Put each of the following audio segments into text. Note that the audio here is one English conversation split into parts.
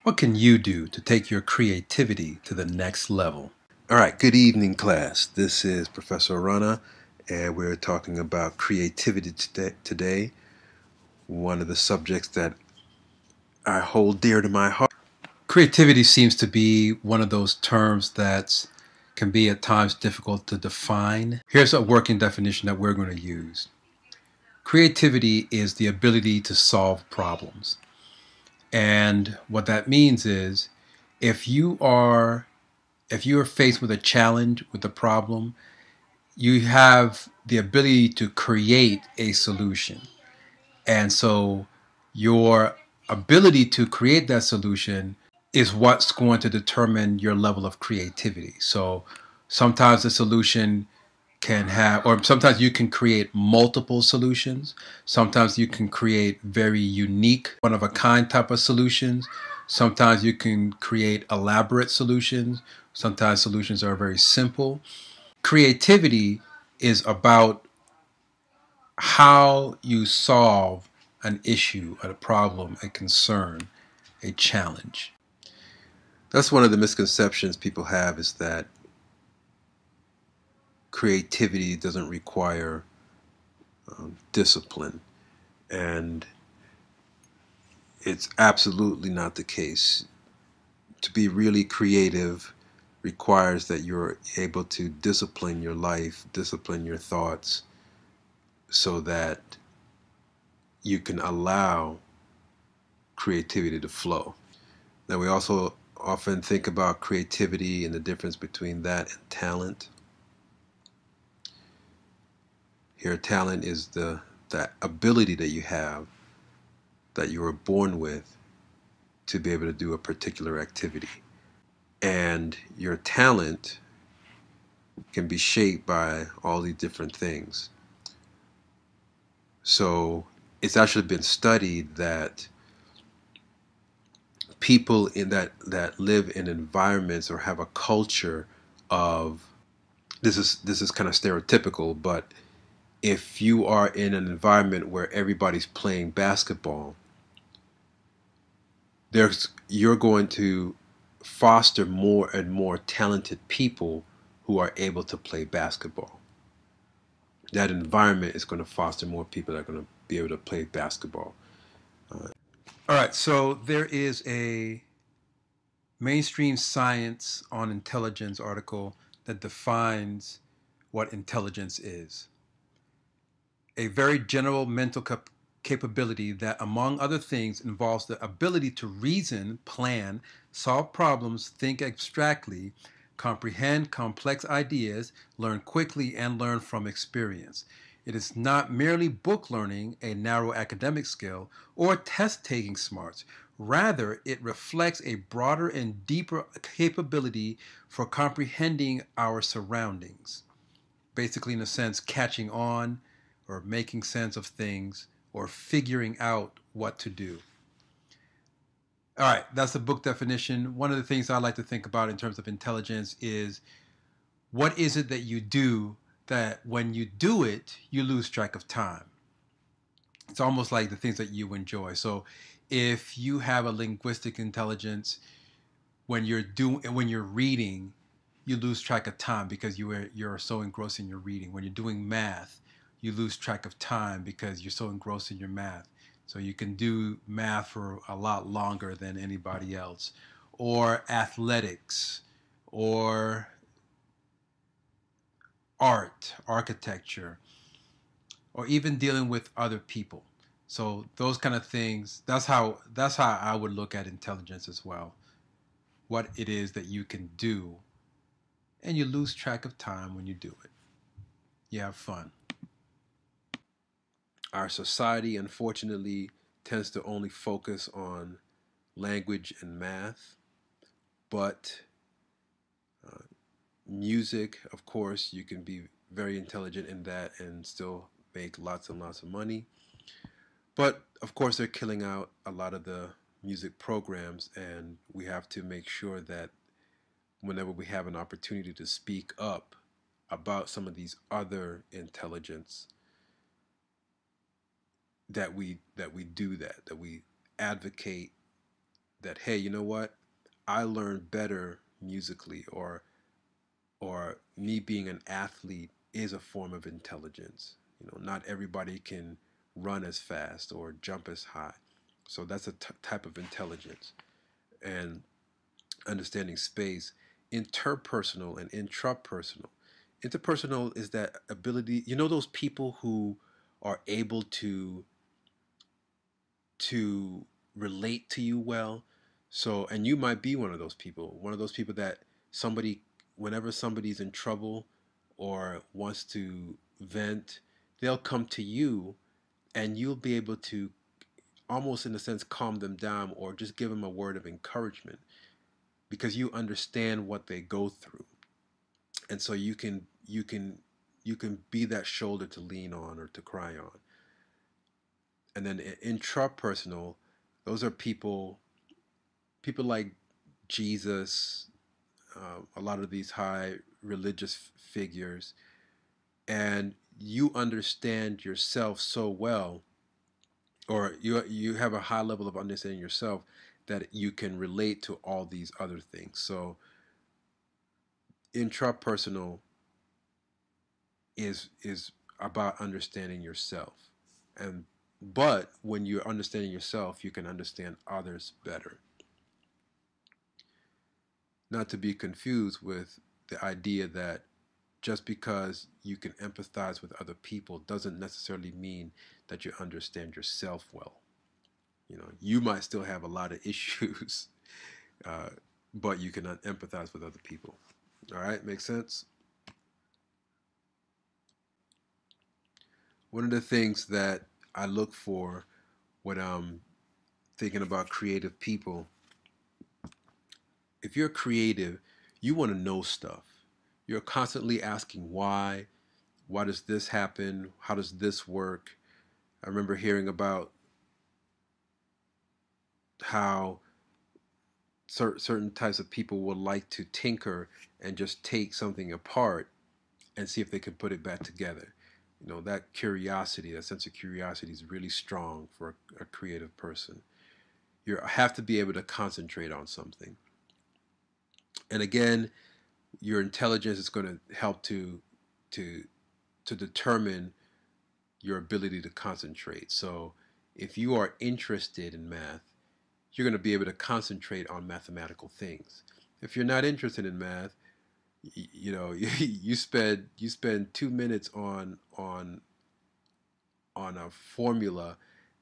What can you do to take your creativity to the next level? All right, good evening, class. This is Professor Arana, and we're talking about creativity today, one of the subjects that I hold dear to my heart. Creativity seems to be one of those terms that can be at times difficult to define. Here's a working definition that we're going to use. Creativity is the ability to solve problems. And what that means is if you are faced with a challenge, with a problem, you have the ability to create a solution. And so your ability to create that solution is what's going to determine your level of creativity. So sometimes the solution can have, or sometimes you can create multiple solutions. Sometimes you can create very unique, one of a kind type of solutions. Sometimes you can create elaborate solutions. Sometimes solutions are very simple. Creativity is about how you solve an issue, a problem, a concern, a challenge. That's one of the misconceptions people have, is that creativity doesn't require discipline. And it's absolutely not the case. To be really creative requires that you're able to discipline your life, discipline your thoughts, so that you can allow creativity to flow. Now, we also often think about creativity and the difference between that and talent. Here, talent is that ability that you have, that you were born with, to be able to do a particular activity. And your talent can be shaped by all these different things. So it's actually been studied that people that live in environments or have a culture of, this is kind of stereotypical, but if you are in an environment where everybody's playing basketball, you're going to foster more and more talented people who are able to play basketball. That environment is going to foster more people that are going to be able to play basketball. All right, so there is a mainstream science on intelligence article that defines what intelligence is. A very general mental capability that, among other things, involves the ability to reason, plan, solve problems, think abstractly, comprehend complex ideas, learn quickly, and learn from experience. It is not merely book learning, a narrow academic skill, or test taking smarts. Rather, it reflects a broader and deeper capability for comprehending our surroundings. Basically, in a sense, catching on or making sense of things or figuring out what to do. All right, that's the book definition. One of the things I like to think about in terms of intelligence is, what is it that you do that when you do it, you lose track of time? It's almost like the things that you enjoy. So if you have a linguistic intelligence, when you're reading, you lose track of time because you're so engrossed in your reading. When you're doing math, you lose track of time because you're so engrossed in your math. So you can do math for a lot longer than anybody else. Or athletics, or art, architecture, or even dealing with other people. So those kind of things, that's how I would look at intelligence as well. What it is that you can do, and you lose track of time when you do it. You have fun. Our society, unfortunately, tends to only focus on language and math, but music, of course, you can be very intelligent in that and still make lots and lots of money. But of course, they're killing out a lot of the music programs, and we have to make sure that whenever we have an opportunity to speak up about some of these other intelligence, that we do that we advocate that, hey, you know what, I learned better musically, or me being an athlete is a form of intelligence. Not everybody can run as fast or jump as high, so that's a type of intelligence. And understanding space, interpersonal and intrapersonal. Interpersonal is that ability, those people who are able to relate to you well. So, and you might be one of those people that somebody, whenever somebody's in trouble or wants to vent, they'll come to you, and you'll be able to almost, in a sense, calm them down or just give them a word of encouragement, because you understand what they go through. And so you can be that shoulder to lean on or to cry on. And then intrapersonal, those are people like Jesus, a lot of these high religious figures, and you understand yourself so well, or you have a high level of understanding yourself, that you can relate to all these other things. So intrapersonal is about understanding yourself, and but when you're understanding yourself, you can understand others better. Not to be confused with the idea that just because you can empathize with other people doesn't necessarily mean that you understand yourself well. You might still have a lot of issues, uh, but you can empathize with other people. All right, makes sense? One of the things that I look for when I'm thinking about creative people, if you're creative, you want to know stuff. You're constantly asking why does this happen? How does this work? I remember hearing about how certain types of people would like to tinker and just take something apart and see if they can put it back together. That curiosity, that sense of curiosity is really strong for a creative person. You have to be able to concentrate on something. And again, your intelligence is going to help to to determine your ability to concentrate. So if you are interested in math, you're going to be able to concentrate on mathematical things. If you're not interested in math, you spend 2 minutes on a formula,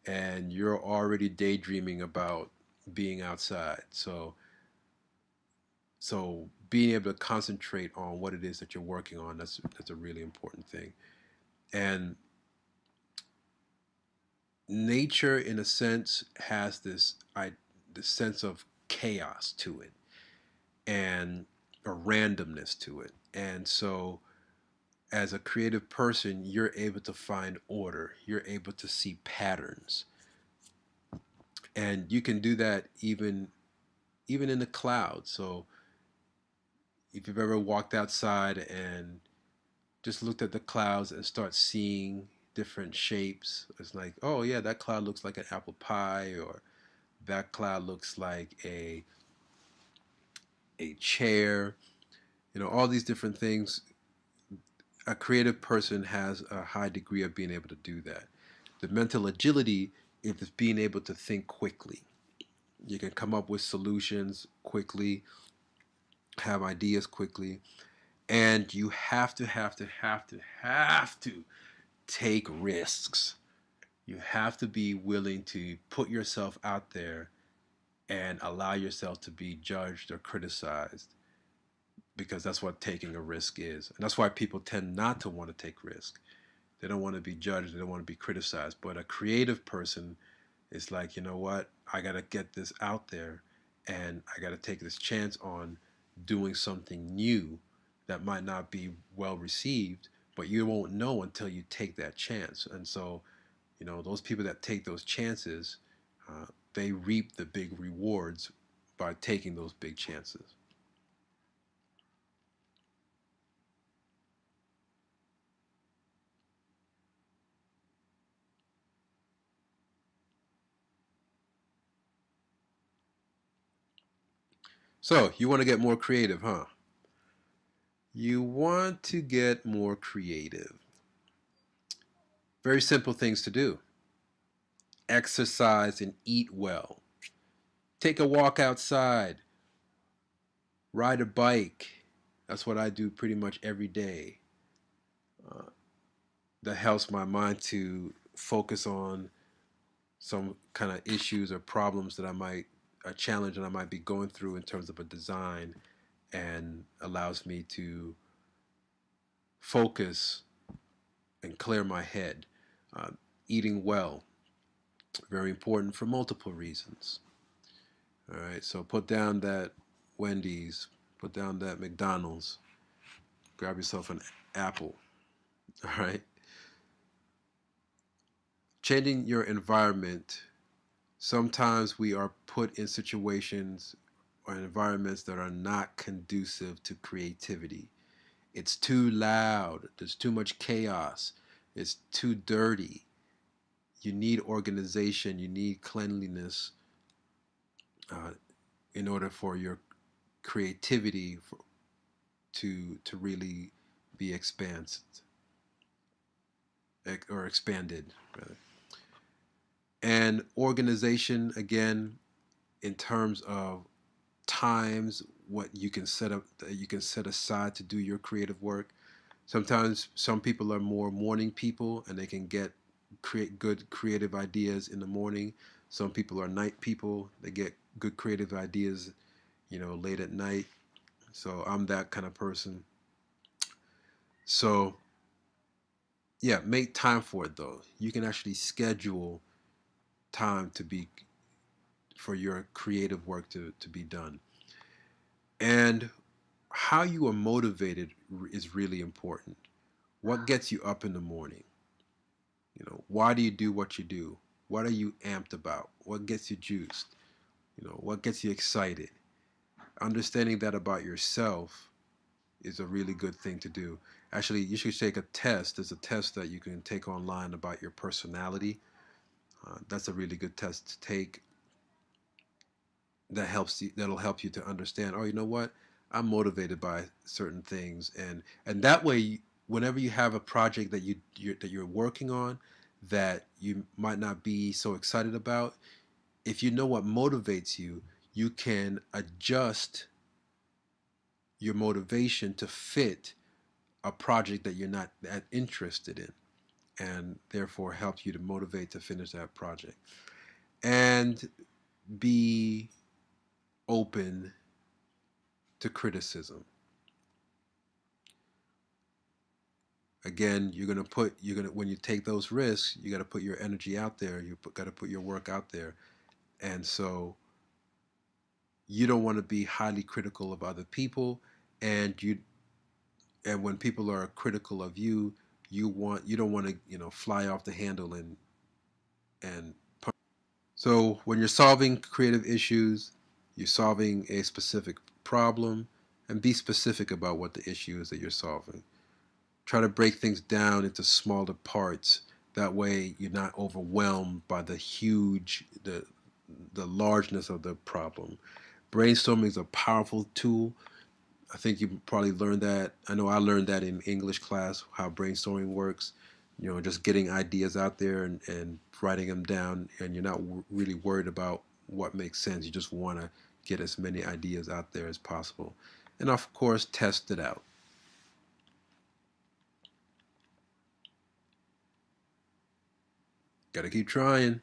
and you're already daydreaming about being outside. So being able to concentrate on what it is that you're working on, that's a really important thing. And nature, in a sense, has this sense of chaos to it, and a randomness to it. And so as a creative person, you're able to find order, you're able to see patterns, and you can do that even in the clouds. So if you've ever walked outside and just looked at the clouds and start seeing different shapes, it's like, oh yeah, that cloud looks like an apple pie, or that cloud looks like a chair. All these different things. A creative person has a high degree of being able to do that. The mental agility is being able to think quickly. You can come up with solutions quickly, have ideas quickly, and you have to take risks. You have to be willing to put yourself out there and allow yourself to be judged or criticized, because that's what taking a risk is. And that's why people tend not to want to take risks. They don't want to be judged, they don't want to be criticized. But a creative person is like, you know what? I got to get this out there, and I got to take this chance on doing something new that might not be well received, but you won't know until you take that chance. And so, those people that take those chances, they reap the big rewards by taking those big chances. So, you want to get more creative, huh? You want to get more creative. Very simple things to do: exercise and eat well, take a walk outside, ride a bike. That's what I do pretty much every day. Uh, that helps my mind to focus on some kind of issues or problems that a challenge that I might be going through in terms of a design, and allows me to focus and clear my head. Uh, Eating well, very important for multiple reasons. All right, so put down that Wendy's, put down that McDonald's, grab yourself an apple. All right, changing your environment. Sometimes we are put in situations or environments that are not conducive to creativity. It's too loud, there's too much chaos, it's too dirty. You need organization, you need cleanliness uh, in order for your creativity to really be expansed or expanded rather. And organization, again, in terms of times, what you can set up, that you can set aside to do your creative work. Sometimes some people are more morning people and they can create good creative ideas in the morning. Some people are night people. They get good creative ideas, late at night. So I'm that kind of person. So yeah, make time for it though. You can actually schedule time to be for your creative work to be done. And how you are motivated is really important. What gets you up in the morning? Why do you do what you do? What are you amped about? What gets you juiced? What gets you excited? Understanding that about yourself is a really good thing to do. Actually, you should take a test. There's a test that you can take online about your personality. That's a really good test to take. That'll help you to understand. Oh, you know what? I'm motivated by certain things, and that way, whenever you have a project that you're working on that you might not be so excited about, if you know what motivates you, you can adjust your motivation to fit a project that you're not that interested in, and therefore help you to motivate to finish that project. And be open to criticism. Again, when you take those risks, you got to put your energy out there. Got to put your work out there, and so you don't want to be highly critical of other people, and when people are critical of you, you don't want to fly off the handle and so when you're solving creative issues, you're solving a specific problem, and be specific about what the issue is that you're solving. Try to break things down into smaller parts. That way, you're not overwhelmed by the largeness of the problem. Brainstorming is a powerful tool. I think you probably learned that. I know I learned that in English class, how brainstorming works. Just getting ideas out there and writing them down, and you're not really worried about what makes sense. You just want to get as many ideas out there as possible. And of course, test it out. Got to keep trying.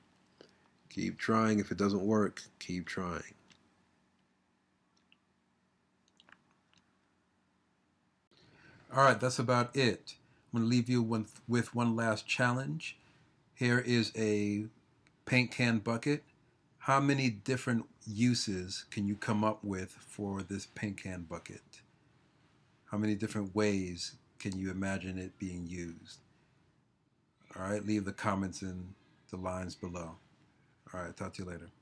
Keep trying. If it doesn't work, keep trying. All right, that's about it. I'm going to leave you with one last challenge. Here is a paint can bucket. How many different uses can you come up with for this paint can bucket? How many different ways can you imagine it being used? All right, leave the comments in the lines below. All right, talk to you later.